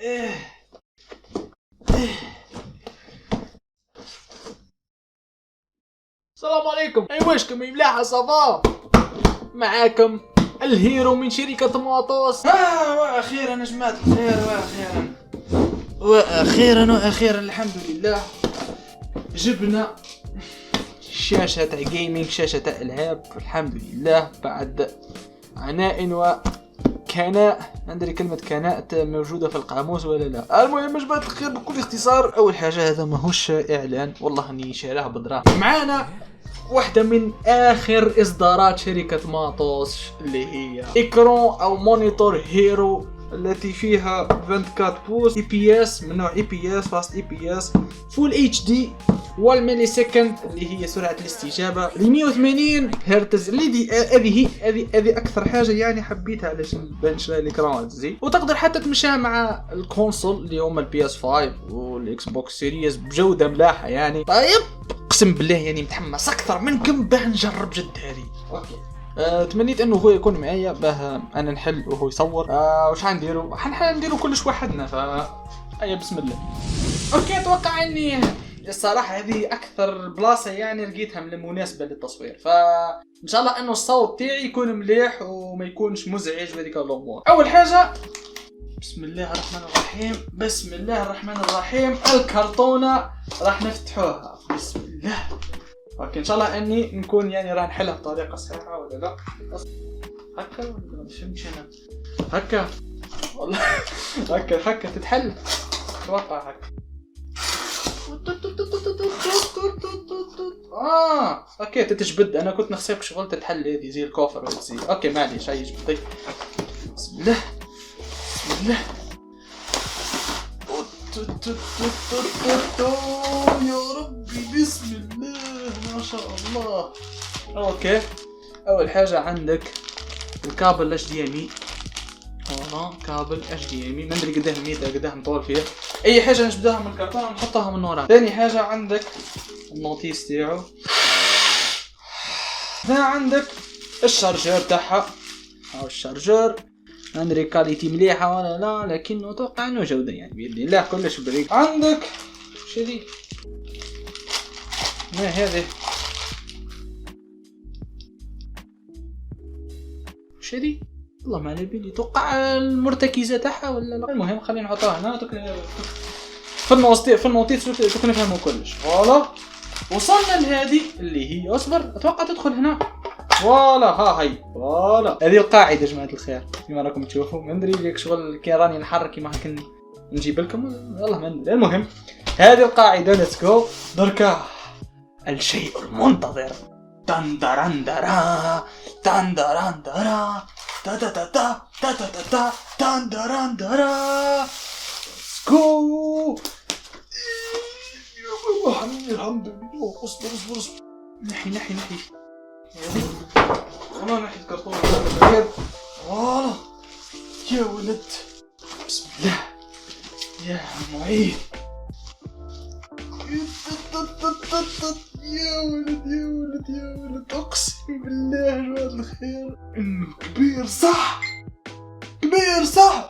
السلام عليكم. واش ملاحة صافا؟ معاكم الهيرو من شركة ماطوس. واخيرا يا جماعة الخير، واخيرا الحمد لله جبنا شاشة تاع جيمنج، شاشة تاع العاب، الحمد لله بعد عناء وكناء. ندري كلمة كناء موجودة في القاموس ولا لا؟ المهم جماعة الخير بكل اختصار، اول حاجة هذا ماهوش اعلان، والله اني شاراه بدراهم. معانا واحدة من آخر إصدارات شركة ماطوس اللي هي إكران أو مونيتور هيرو، التي فيها 24 بوص اي بي اس من نوع اي بي اس فاست اي بي اس فول اتش دي، والملي سكند اللي هي سرعة الاستجابة ل 180 هرتز. هذه أكثر حاجة يعني حبيتها علشان بنشري الإكران زي، وتقدر حتى تمشيها مع الكونسول اللي هما البي اس 5 والإكس بوكس سيريز بجودة ملاحة يعني. طيب اقسم بالله يعني متحمس اكثر منكم باه نجرب جد هذه. اوكي تمنيت انه هو يكون معايا باه انا نحل وهو يصور. واش حنديروا؟ حنديروا كلش وحدنا. اي بسم الله. اوكي اتوقع اني الصراحه هذه اكثر بلاصه يعني لقيتها من المناسبه للتصوير، فان شاء الله انه الصوت تاعي يكون مليح وما يكونش مزعج بهذيك الامور. اول حاجه بسم الله الرحمن الرحيم الكرتونه راح نفتحوها بسم الله. اوكي ان شاء الله اني نكون يعني راح نحلها بطريقه صحيحه ولا لا. هكا ولا فهمتش انا هكا والله هكا تتحل اتوقع هكا. اوكي تتجبد. انا كنت نحسبك شغل تتحل هذه زي الكوفر زي. اوكي معليش هاي جبدي. بسم الله يا ربي بسم الله ما شاء الله. اوكي اول حاجه عندك الكابل اتش دي ام اي. كابل اتش دي ام اي ما ندري قداه ميتر قداه مطول فيه. اي حاجه نجبدها من الكرتون ونحطها من ورا. ثاني حاجه عندك النوتيس تاعو. هنا عندك الشارجر تاعها او الشارجر. ما ندري كاليتي مليحه ولا لا، لكن اتوقع انه جوده يعني باذن الله كلش بريك. عندك وش هذي؟ ما هذه وش هذي؟ والله ما على بالي. اتوقع المرتكزه تاعها ولا لا. المهم خلينا نحطها هنا في النوتيس تكون نفهموا كلش. فوالا وصلنا لهذه اللي هي اصبر اتوقع تدخل هنا. فوالا هاي فوالا هذه القاعده يا جماعه الخير كما راكم تشوفوا. ما ندري ليك شغل كي راني نحرك كيما هكا نجيب لكم والله ما ندري. المهم هذه القاعده ليتس جو. دركا الشيء المنتظر تندرندرا تندرندرا تا تا تا تا تا تا تا تندرندرا سكو. الحمد لله. اصبر نحي والله نحي الكرتون هذا. والله يا ولد بسم الله يا معين. يا ولد اقسم بالله يا جماعة الخير انه كبير صح.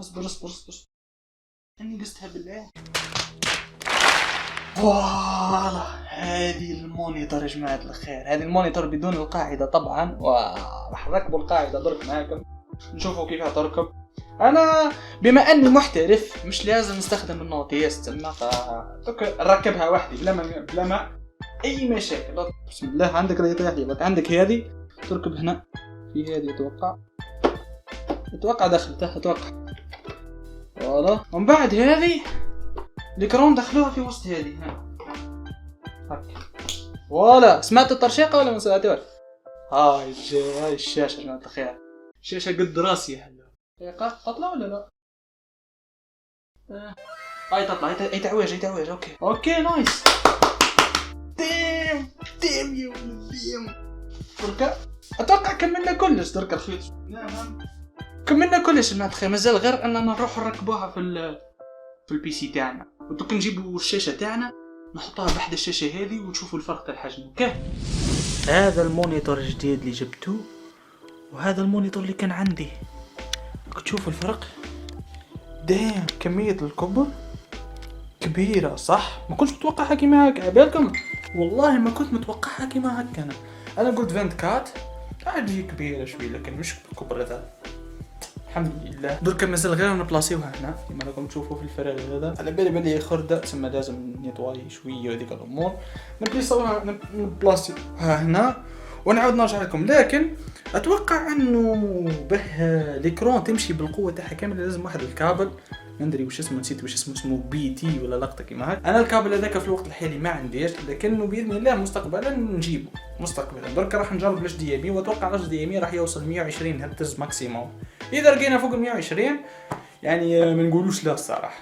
اصبر اني قستها بالله. فوالا هذه المونيتور يا جماعة الخير. هذه المونيتور بدون القاعدة طبعا، وراح نركبوا القاعدة درك معاكم نشوفوا كيف تركب. انا بما اني محترف مش لازم نستخدم النوتيس تما، نركبها وحدي بلا ما اي مشاكل. بسم الله. عندك ريطيح لي عندك هذه تركب هنا في هذه اتوقع دخلتها اتوقع. فوالا ومن بعد هذه الكرون دخلوها في وسط هذه هنا هكا. فوالا سمعت الترشيقه ولا ما سمعتوش؟ هاي الشاشه جماعه الخير. الشاشه قد راسي هلا. تطلع ولا لا؟ هاي تطلع. اي تعويج. اوكي نايس. ديم يا ولد ديم. دركا اتوقع كملنا كلش. دركا الخيط كملنا كلش جماعه الخير. مازال غير اننا نروح نركبوها في البي سي تاعنا، ودوك نجيبوا الشاشه تاعنا نحطها بحد الشاشه هذه وتشوفوا الفرق تاع الحجم. اوكي هذا المونيتور الجديد اللي جبته وهذا المونيتور اللي كان عندي. تشوفوا الفرق دام كمية الكبر كبيرة صح؟ ما كنتش متوقعها كيما هكا عبالكم. والله ما كنت متوقعها كيما هكا. انا قلت 24 عادي كبيرة شوي لكن مش بالكبر هذا. الحمد لله. دركا مازال غير نبلاصيوها هنا كيما راكم تشوفوا في الفراغ هذا. على بالي بلي خردة تسمى لازم نيطواي شوية وهذيك الامور. نبلاصيوها هنا ونعاود نرجع لكم. لكن اتوقع انه به ليكرون تمشي بالقوه تاعها كامله لازم واحد الكابل ما ندري واش اسمه، نسيت واش اسمه بي تي ولا لقطه كيما هكا. انا الكابل هذاك في الوقت الحالي ما عنديش، لكنه باذن الله مستقبلا نجيبه مستقبلا. درك راح نجرب الاتش دي ام اي واتوقع الاتش دي ام اي راح يوصل 120 هرتز ماكسيموم. اذا لقينا فوق 120 يعني ما نقولوش لا الصراحه.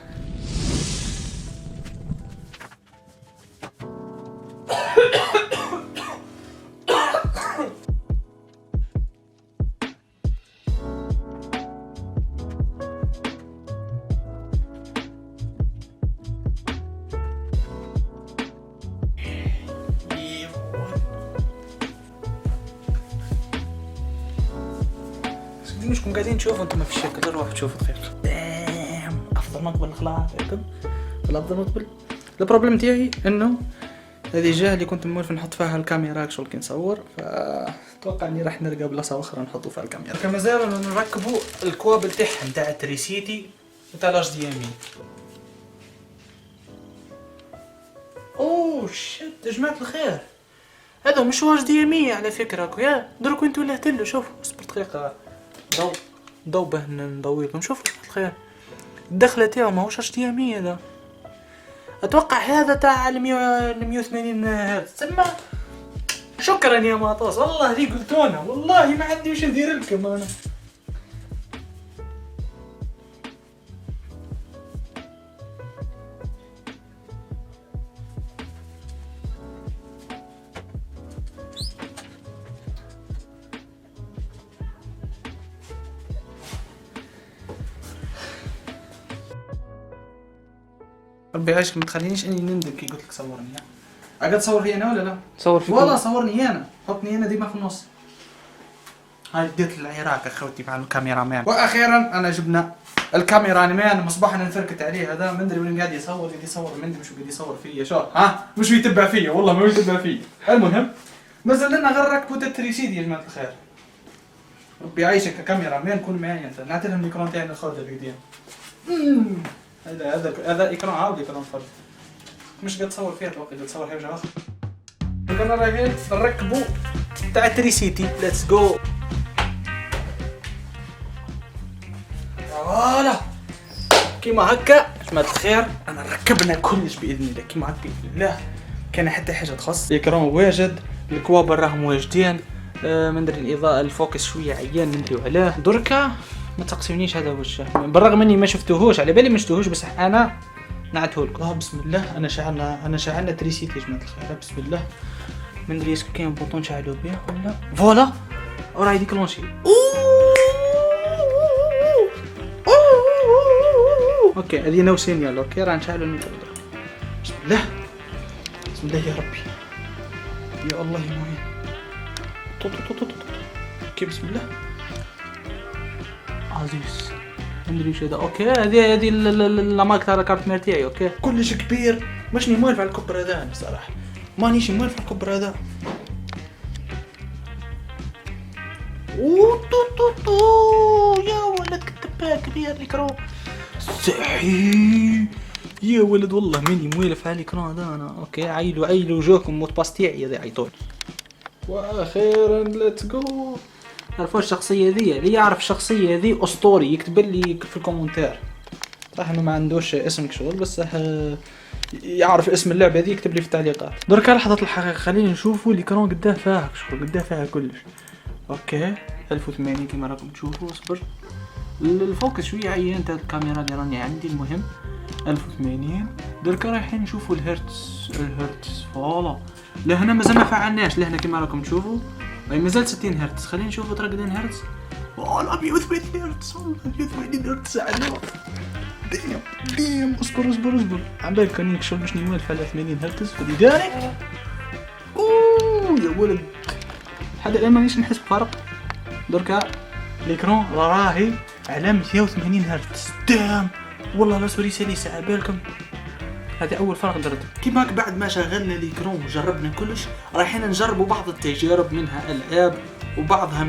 مشكون قاعدين تشوفوا انتم في الشكل، روحوا تشوفوا خير. افضل نقبل الخلاط هكذا ولا افضل نقبل. البروبليم تاعي انه هذه الجهه اللي كنت مولف نحط فيها الكاميرا شغل كي نصور، فتوقع اني راح نلقى بلاصه اخرى نحطوا فيها الكاميرا. كما زالوا نركبوا الكوابل تاعهم تاع التريسيتي وتاع الاتش دي ام اي. اوه شت يا جماعه الخير، هذا مش اتش دي ام اي على فكره. يا درك انتو لهتلو شوفوا اصبر دقيقه ضو به نضوي لكم. شوفوا الخير الدخله تاعو ماهوش اتش دي ام اي هذا. اتوقع هذا تاع 180 هرتز. تسمى شكرا يا ماطوس والله اللي قلتونا، والله ما عندي واش ندير لكم انا. ربي يعيشك ما تخلينيش اني نندم كي قلت لك صورني. اقعد تصور في انا ولا لا؟ صور فيك والله صورني انا، حطني انا ديما في النص. هاي ديت العراق اخوتي مع الكاميرا مان. واخيرا انا جبنا الكاميرا مان مصباح انا نفركت عليه. هذا ما ندري وين قاعد يصور من مش قاعد يصور فيا. شو ها مش يتبع فيا والله ما يتبع فيا. المهم مازال لنا غير ركبوا التريسيدي يا جماعه الخير. ربي يعيشك كاميرا مان كون معايا انت. نعطي لهم الايكران تاعي الخرده القديم. هذا ايكران عاود ايكران فرد مش قاعد تصور فيها توقع قاعد تصور حاجه اخرى. كنا رايحين نركبوا تاع التريسيتي. ليتس جو. فوالا كيما هكا جماعه الخير انا ركبنا كلش باذن الله كيما هكا باذن الله. كان حتى حاجه تخص الايكران واجد، الكوابل راهم واجدين، ما ندري الاضاءه الفوكس شويه عيان ندريو عليه. دركا ما تقسمنيش هذا وش بالرغم اني ما شفتوهوش على بالي ما شفتوهوش بس انا نعته لكم. بسم الله انا شعلنا تريسيتي يا جماعه الخير. بسم الله ما ندري اسكو كاين بوطون نشعلو به ولا فوالا راه يديكلونشي. اوكي هذه نو سينيال. اوكي راه نشعلو الميكرو. بسم الله بسم الله يا ربي يا الله يا معين. اوكي بسم الله عزيز ندري وش هذا. اوكي هذه لاماك تاع الكارت مير تاعي. اوكي كلش كبير ماشني موالف على الكبر هذا. انا صراحه مانيش موالف على الكبر هذا. يا ولد كتبها كبير الاكران صحي يا ولد والله ماني موالف على الاكران هذا انا. اوكي عيلوا وجوهكم موت باس تاعي هذا عيطول. واخيرا ليتس جو. عرفوا الشخصيه ذي اللي يعرف الشخصيه ذي اسطوري يكتب لي في الكومنتار. صح انه ما عندوش اسم شغل بس يعرف اسم اللعبه ذي يكتب لي في التعليقات. درك لحظه الحقيقه خلينا نشوفوا الايكران قداه فيها شغل قداه فيها كلش. اوكي 1080 كما راكم تشوفوا. اصبر الفوكس شويه عيان تاع الكاميرا اللي راني عندي. المهم 1080 درك رايحين نشوفوا الهرتز فوالا. لهنا مازال ما فعلناش. لهنا كما راكم تشوفوا باهي مازال 60 هرتز. خلينا نشوفوا ترقدين هرتز. والله 180 هرتز والله 180 هرتز على ديم. اصبر عم بالك راني نكشف باش نوالف على 80 هرتز فلذلك يا ولد حتى الان مانيش نحس بفرق. دركا الاكران راهي على 180 هرتز. دام والله الأسوري سلسة عبالكم. هذه أول فرق درته. كيما بعد ما شغلنا ليكرون وجربنا كلش، رايحين نجربوا بعض التجارب، منها ألعاب وبعضها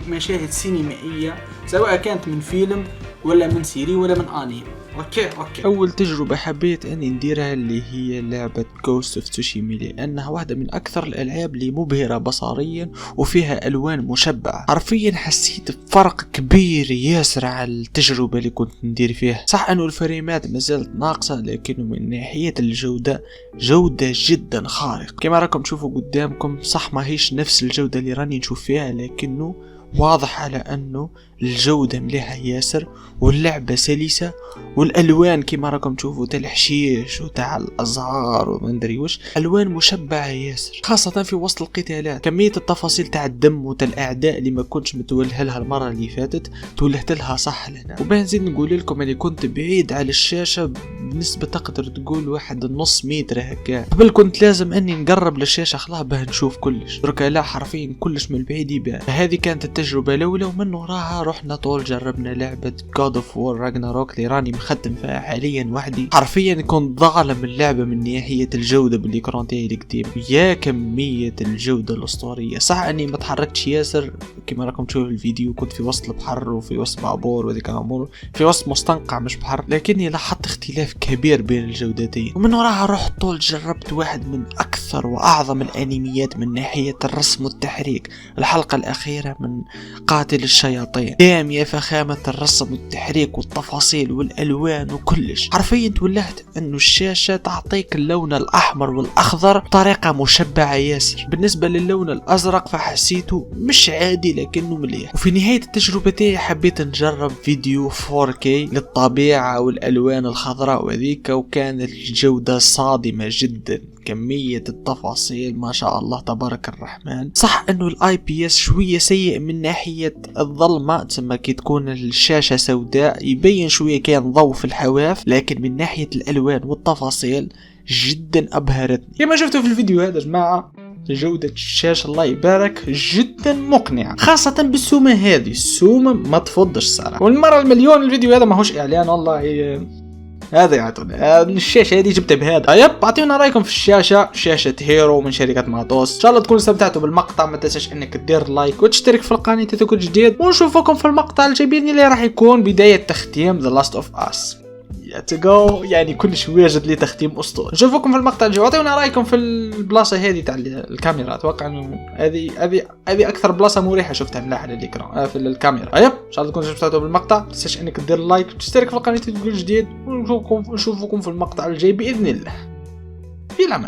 مشاهد سينمائية، سواء كانت من فيلم ولا من سيري ولا من انمي. اوكي اول تجربة حبيت اني نديرها اللي هي لعبة Ghost of Tsushima، لانها واحدة من اكثر الالعاب اللي مبهرة بصريا وفيها الوان مشبعة. حرفيا حسيت بفرق كبير ياسر على التجربة اللي كنت ندير فيها. صح انه الفريمات مازالت ناقصة، لكنه من ناحية الجودة جودة جدا خارق. كما راكم تشوفوا قدامكم، صح ما هيش نفس الجودة اللي راني نشوف فيها، لكنه واضح على انه الجودة مليحة ياسر، واللعبة سلسة، والالوان كما راكم تشوفوا تاع الحشيش وتاع الازهار وما ندري واش، الوان مشبعة ياسر، خاصة في وسط القتالات. كمية التفاصيل تاع الدم وتاع الاعداء اللي ما كنتش متوله لها المرة اللي فاتت تولهت لها صح لهنا. وبنزيد نقول لكم اني كنت بعيد على الشاشة بنسبة تقدر تقول 1.5 متر هكا. قبل كنت لازم اني نقرب للشاشة خلاص باه نشوف كلش، دركا لا حرفيا كلش من بعيد يبان. هذه كانت التجربة الاولى، ومن وراها رحنا طول جربنا لعبة God of War Ragnarok اللي راني مختم فيها حاليا وحدي. حرفيا كنت ظالم اللعبة من ناحية الجودة بالإكران تاعي القديم، يا كمية الجودة الأسطورية. صح اني ما تحركتش ياسر كما راكم تشوفوا الفيديو، كنت في وسط البحر وفي وسط بابور وذيك الامور، في وسط مستنقع مش بحر، لكني لاحظت اختلاف كبير بين الجودتين. ومن وراها رحت طول جربت واحد من اكثر واعظم الانميات من ناحية الرسم والتحريك، الحلقة الاخيرة من قاتل الشياطين. دام يا فخامة الرسم والتحريك والتفاصيل والالوان وكلش. حرفيا تولهت انه الشاشة تعطيك اللون الاحمر والاخضر بطريقة مشبعة ياسر. بالنسبة للون الازرق فحسيته مش عادي لكنه مليح. وفي نهاية التجربة تاعي حبيت نجرب فيديو 4K للطبيعة والالوان الخضراء وذيك، وكانت الجودة صادمة جدا، كمية التفاصيل ما شاء الله تبارك الرحمن. صح انه الاي بي اس شوية سيء من ناحية الظلمة، تسمى كي تكون الشاشة سوداء يبين شوية كان ضوء في الحواف، لكن من ناحية الالوان والتفاصيل جدا ابهرتني. كما شفتوا في الفيديو هذا جماعة، جودة الشاشة الله يبارك جدا مقنعة، خاصة بالسومة هذه. السومة ما تفضش صراحة. والمرة المليون الفيديو هذا ماهوش اعلان والله، هذا يعطونا الشاشة هذه جبتها بهذا. يب اعطيونا رايكم في الشاشة، شاشة هيرو من شركة ماتوس. ان شاء الله تكونوا استمتعتوا بالمقطع، ما تنساش انك تدير لايك وتشترك في القناة اذا كنت جديد، ونشوفكم في المقطع الجاي اللي راح يكون بداية تختيم The Last of Us. يتقو يعني كل شويه جد لي تختيم اسطوري. نشوفكم في المقطع الجاي، واعطيونا رايكم في البلاصه هذه تاع الكاميرا. اتوقع انه هذه اكثر بلاصه مريحه شفتها من ناحيه الاكران في الكاميرا. يب ان شاء الله تكونوا استمتعتوا بالمقطع، ما تنساش انك دير لايك وتشترك في القناه تكون جديد، ونشوفكم في المقطع الجاي باذن الله. في الامان.